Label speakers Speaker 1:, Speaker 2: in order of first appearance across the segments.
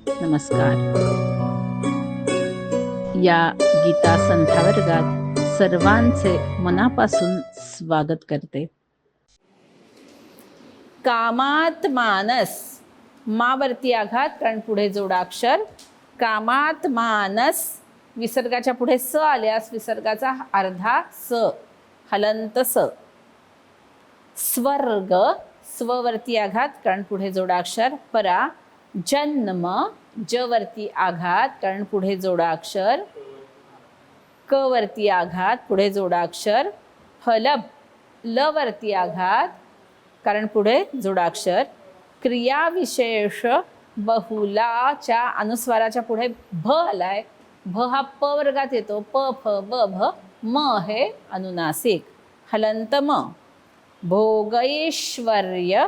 Speaker 1: नमस्कार. या गीता संध्या वर्गात सर्वांचे मनापासून स्वागत करते. कामात मानस, मावरती आघात कारण पुढे जोडाक्षर. कामात मानस, विसर्गाच्या पुढे स आल्यास विसर्गाचा अर्धा स, हलंत स. स्वर्ग, स्ववरती आघात कारण पुढे जोडाक्षर. परा, जन्म, ज वरती आघात कारण पुढे जोडाक्षर. क वरती आघात पुढे जोडाक्षर. हलब, ल वरती आघात कारण पुढे जोडाक्षर. क्रियाविशेष बहुलाच्या अनुस्वाराच्या पुढे भ आलाय. भ हा प वर्गात येतो. प फ ब भ. म हे अनुनासिक, हलंत म. भोगैश्वर्य,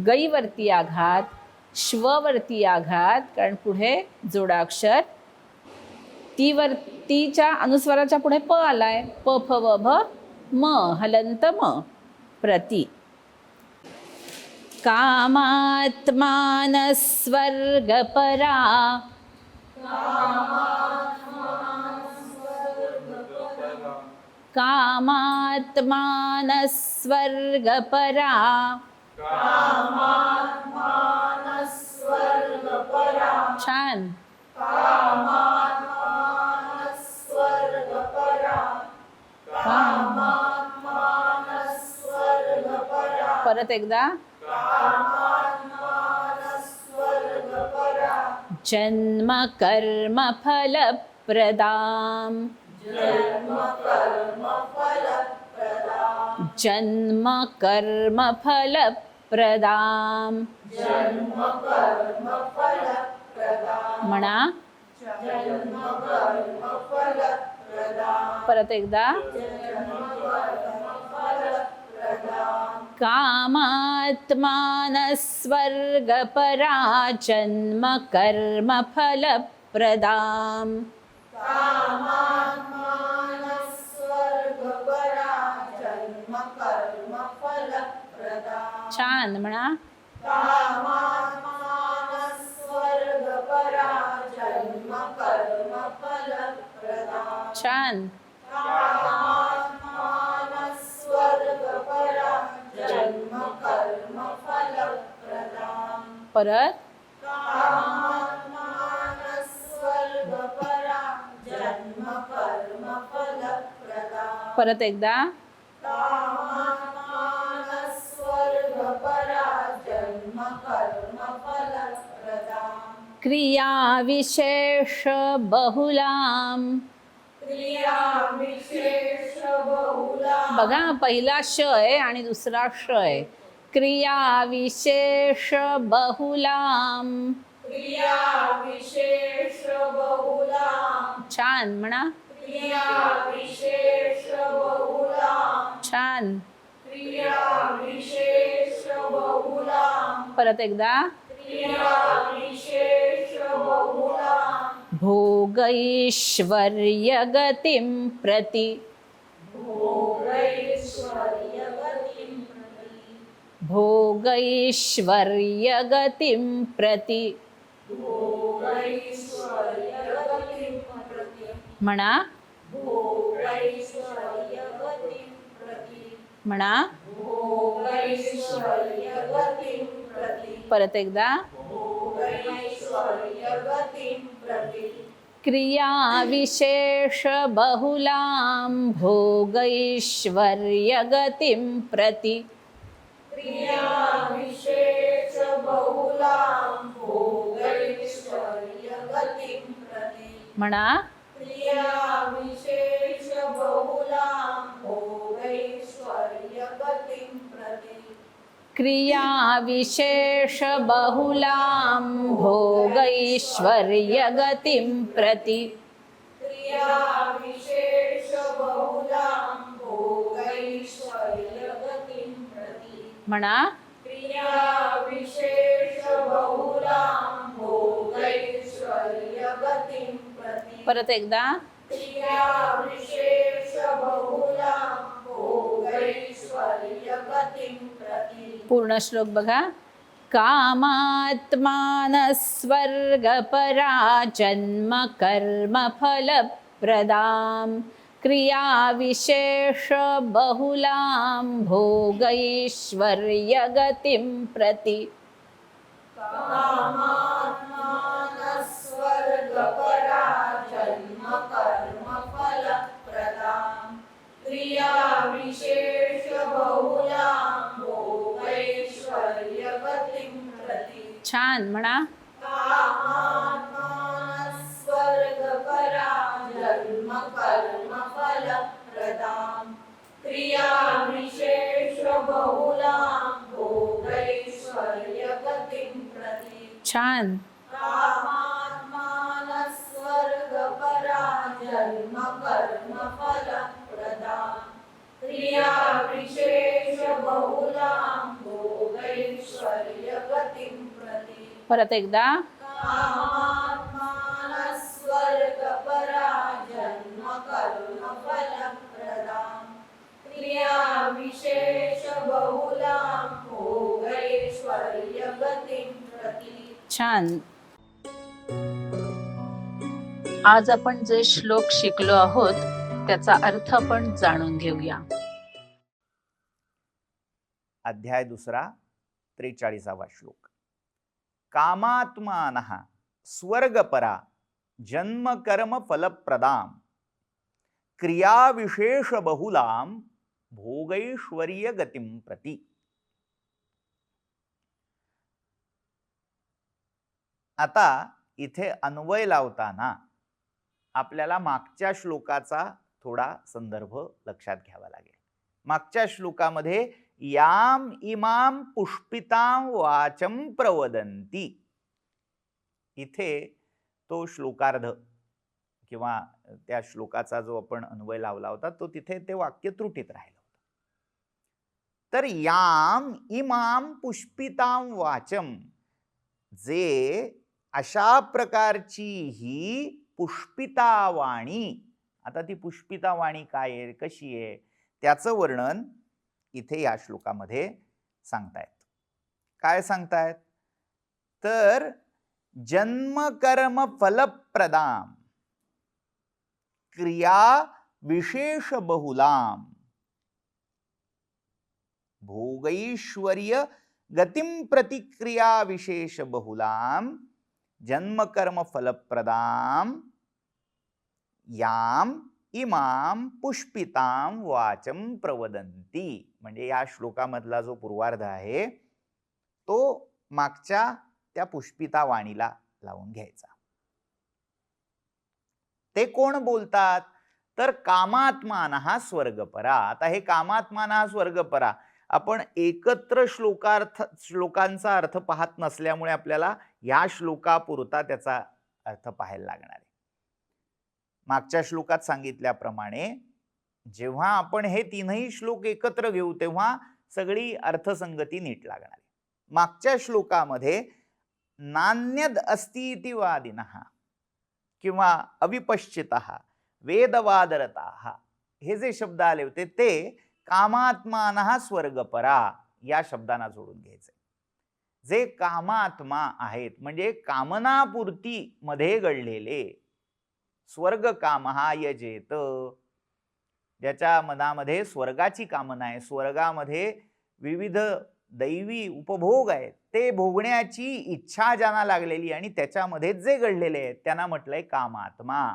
Speaker 1: गै वरती आघात, श्व वरती आघात कारण पुढे जोडाक्षर. तीच्या अनुस्वाराच्या पुढे प आलाय. प फ व भ. म, हलंत म. प्रति. कामात्मान स्वर्गपरा, कामात्मान स्वर्गपरा, छान. परत एकदा. जन्म कर्म फल प्रदाम, जन्म कर्म फल प्रदाम. म्हणा. परत एकदा. कामात्मान स्वर्गपरा, जन्म कर्म फल प्रदाम. छान. म्हणा. छान. परत. परत एकदा. क्रिया विशेष बहुलाम. बघा, पहिला श आहे आणि दुसरा श आहे. क्रिया विशेष बहुलाम. छान. म्हणा. छान. परत एकदा. भोगैश्वर्य गतिं प्रति, भोगैश्वर्य गतिं प्रति. म्हणा. म्हणा. परत एकदा. क्रिया विशेष बहुलां भोगैश्वर्य गतिं प्रति. म्हणा. क्रिया विशेष बहुलां भोगैश्वर्य गतिं प्रति. म्हणा. परत एकदा. पूर्ण श्लोक बघा. कामात्मानः स्वर्गपरा जन्म कर्म फलप्रदां क्रियाविशेषबहुलां भोगैश्वर्यगतिं प्रति
Speaker 2: स्वर्गपरा जन्म कर्म फलप्रदां क्रियाविशेषबहुलां भोगैश्वर्यगतिं प्रति.
Speaker 1: छान म्हणा.
Speaker 2: कामात्मानः स्वर्गपरा जन्म कर्म फलप्रदां क्रियाविशेषबहुलां भोगैश्वर्यगतिं प्रति.
Speaker 1: छान.
Speaker 2: कामात्मानः स्वर्गपरा जन्म कर्म फलप्रदां क्रियाविशेषबहुलां भोगैश्वर्यगतिं प्रति.
Speaker 1: परत एकदा.
Speaker 2: कामात्मानः स्वर्गपरा जन्म कर्म फलप्रदां क्रियाविशेषबहुलां भोगैश्वर्यगतिं प्रति.
Speaker 1: छान. आज आपण जे श्लोक शिकलो आहोत त्याचा अर्थ आपण जाणून घेऊया.
Speaker 3: अध्याय 2 43वा श्लोक. कामात्मानः स्वर्गपरा जन्म कर्म फलप्रदां क्रियाविशेषबहुलां भोगैश्वर्यगतिं प्रति. आता इथे अन्वय लावताना आपल्याला मागच्या श्लोकाचा थोडा संदर्भ लक्षात घ्यावा लागेल. मागच्या श्लोकामध्ये याम इमाम पुष्पितां वाचम प्रवदंती, इथे तो श्लोकार्ध किंवा त्या श्लोकाचा जो आपण अन्वय लावला होता तो तिथे ते वाक्य त्रुटीत राहिलं होतं. तर याम इमाम पुष्पितां वाचम, जे अशा प्रकारची ही पुष्पिता वाणी. आता ती पुष्पिता वाणी काय आहे, कशी आहे, त्याचं वर्णन इथे या श्लोकामध्ये सांगतायत. काय सांगतायत तर जन्म कर्म फलप्रदां क्रिया विशेष बहुलां भोगैश्वर्य गतिं प्रतिक्रिया विशेष बहुलां जन्म कर्म फलप्रदां याम इमाम पुष्पितां वाचम प्रवदंती. म्हणजे या श्लोकामधला जो पूर्वार्ध आहे तो मागच्या त्या पुष्पिता वाणीला लावून घ्यायचा. ते कोण बोलतात तर कामात्मानः स्वर्गपरा. आता हे कामात्मानः स्वर्गपरा आपण एकत्र श्लोकांचा अर्थ पाहत नसल्यामुळे आपल्याला या श्लोकापुरता त्याचा अर्थ पाहायला लागणार आहे. मागच्या श्लोकात सांगितल्याप्रमाणे जेव्हा आपण हे तीनही श्लोक एकत्र घेऊ तेव्हा सगळी अर्थसंगती नीट लागणार आहे. मागच्या श्लोकामध्ये नान्यद अस्ति इति वादिनः किंवा अविपश्चितः वेदवादरताः हे जे शब्द आले होते ते कामात्मानः स्वर्गपरा या शब्दांना जोडून घ्यायचे. जे कामात्मा आहेत म्हणजे कामनापूर्ती मध्ये घडलेले, स्वर्ग कामहा यजेत, ज्याच्या मनामध्ये स्वर्गाची कामना आहे, स्वर्गामध्ये विविध दैवी उपभोग आहेत, ते भोगण्याची इच्छा ज्यांना लागलेली आणि त्याच्यामध्ये जे घडलेले आहेत त्यांना म्हटलंय कामात्मा.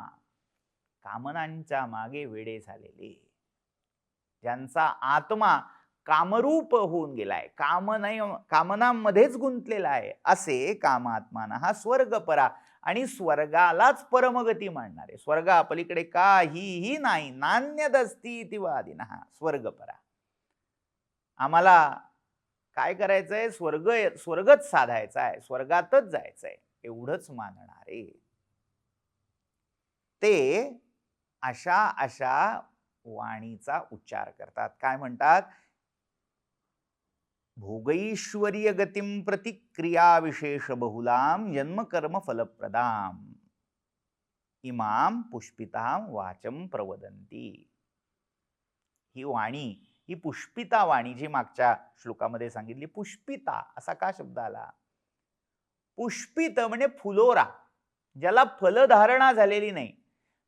Speaker 3: कामनांच्या मागे वेडे झालेले, ज्यांचा आत्मा कामरूप होऊन गेलाय, कामनांमध्येच गुंतलेला आहे, असे कामात्मानः स्वर्गपरा. आणि स्वर्गालाच परमगती मानणारे, स्वर्गा पलीकडे काहीही नाही. नान्यदस्ति इति वादिनः स्वर्गपरा. आम्हाला काय करायचंय, स्वर्गच साधायचा आहे, स्वर्गातच जायचंय एवढंच मानणारे ते अशा वाणीचा उच्चार करतात. काय म्हणतात, भोगैश्वर्य गतिं प्रतिक्रिया विशेष बहुलां जन्म कर्म फलप्रदां इमाम पुष्पितां वाचम प्रवदंती. ही वाणी ही पुष्पिता वाणी जी मागच्या श्लोकामध्ये सांगितली, पुष्पिता असा का शब्द आला? पुष्पित म्हणजे फुलोरा, ज्याला फलधारणा झालेली नाही,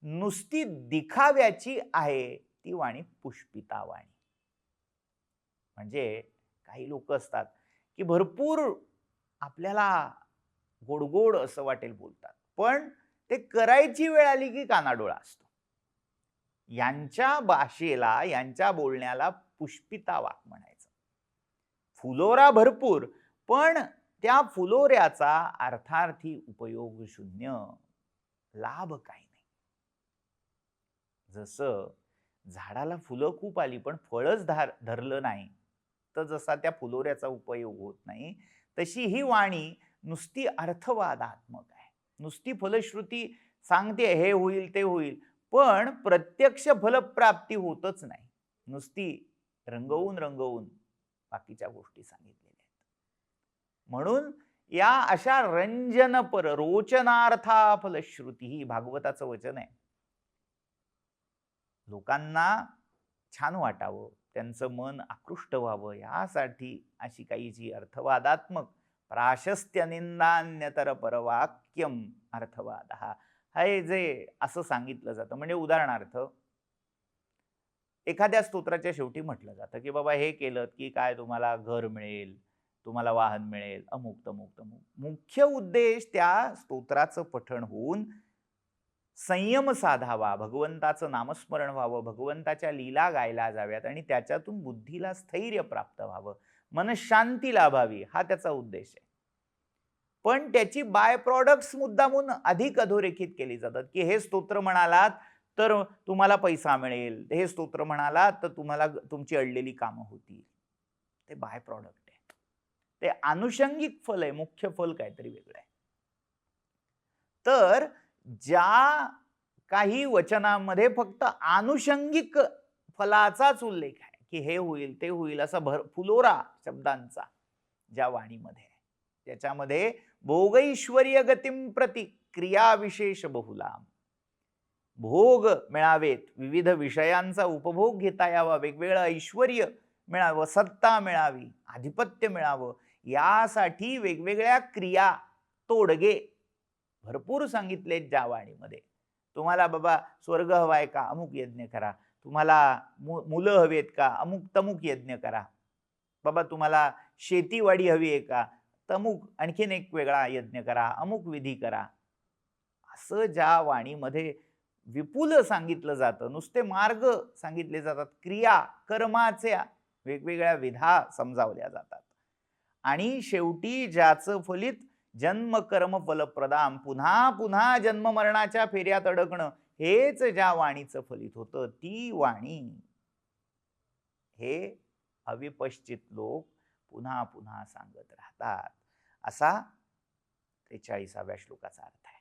Speaker 3: नुसती दिखाव्याची आहे ती वाणी पुष्पिता वाणी. म्हणजे काही लोक असतात की भरपूर आपल्याला गोड गोड असं वाटेल बोलतात, पण ते करायची वेळ आली की कानाडोळा असतो. यांच्या भाषेला, यांच्या बोलण्याला पुष्पिता वाक म्हणायचं. फुलोरा भरपूर, पण त्या फुलोऱ्याचा अर्थार्थी उपयोग शून्य, लाभ काही नाही. जसं झाडाला फुलं खूप आली पण फळच धरलं नाही, तर जसा त्या फुलोऱ्याचा उपयोग होत नाही, तशी ही वाणी नुसती अर्थवादात्मक आहे, नुसती फलश्रुती सांगते हे होईल ते होईल, पण प्रत्यक्ष फलप्राप्ती होतच नाही, नुसती रंगवून रंगवून बाकीच्या गोष्टी सांगितलेल्या आहेत. म्हणून या अशा रंजनपर रोचनार्था फलश्रुती ही भागवताचं वचन आहे. लोकांना छान वाटावं, त्यांचं मन आकृष्ट व्हावं, यासाठी अशी काही जी अर्थवादात्मक प्राशस्त्य निंदान्यतर परवाक्यम अर्थवाद हे जे असं सांगितलं जातं. म्हणजे उदाहरणार्थ एखाद्या स्तोत्राच्या शेवटी म्हटलं जातं की बाबा हे केलं की काय तुम्हाला घर मिळेल, तुम्हाला वाहन मिळेल, अमुक तमुक तमुक. मुख्य उद्देश त्या स्तोत्राचं पठण होऊन संयम साधावा, भगवंताचं नामस्मरण व्हावं, भगवंताच्या लीला गायला जाव्यात आणि त्याच्यातून बुद्धीला स्थैर्य प्राप्त व्हावं, मनशांती लाभावी, हा त्याचा उद्देश आहे. पण त्याची बाय प्रॉडक्ट्स मुद्दामून अधिक अधोरेखित केली जातात की हे स्तोत्र म्हणालात तर तुम्हाला पैसा मिळेल, हे स्तोत्र म्हणालात तर तुम्हाला तुमची अडलेली कामं होतील. ते बाय प्रॉडक्ट आहे, ते आनुषंगिक फल आहे, मुख्य फल काहीतरी वेगळं आहे. तर ज्या काही वचनांमध्ये फक्त आनुषंगिक फलाचाच उल्लेख आहे की हे होईल ते होईल असा फुलोरा शब्दांचा ज्या वाणीमध्ये आहे, त्याच्यामध्ये भोगैश्वर्य गतिम प्रति क्रिया विशेष बहुलाम, भोग मिळावेत, विविध विषयांचा उपभोग घेता यावा, वेगवेगळं ऐश्वर मिळावं, सत्ता मिळावी, आधिपत्य मिळावं, यासाठी वेगवेगळ्या क्रिया, तोडगे भरपूर सांगितलेत ज्या वाणीमध्ये. तुम्हाला बाबा स्वर्ग हवाय का, अमुक यज्ञ करा. तुम्हाला मुलं हवेत का, अमुक तमुक यज्ञ करा. बाबा तुम्हाला शेतीवाडी हवी आहे का, तमुक आणखीन एक वेगळा यज्ञ करा, अमुक विधी करा. असं ज्या वाणीमध्ये विपुल सांगितलं जातं, नुसते मार्ग सांगितले जातात, क्रिया कर्माच्या वेगवेगळ्या विधा समजावल्या जातात, आणि शेवटी ज्याचं फलित जन्म कर्म फलप्रदाम, पुन्हा पुन्हा जन्म मरणाच्या फेऱ्यात अडकणं, हेच ज्या वाणीचं फलित होतं, ती वाणी हे अविपश्चित लोक पुन्हा पुन्हा सांगत राहतात, असा 43व्या श्लोकाचा अर्थ आहे.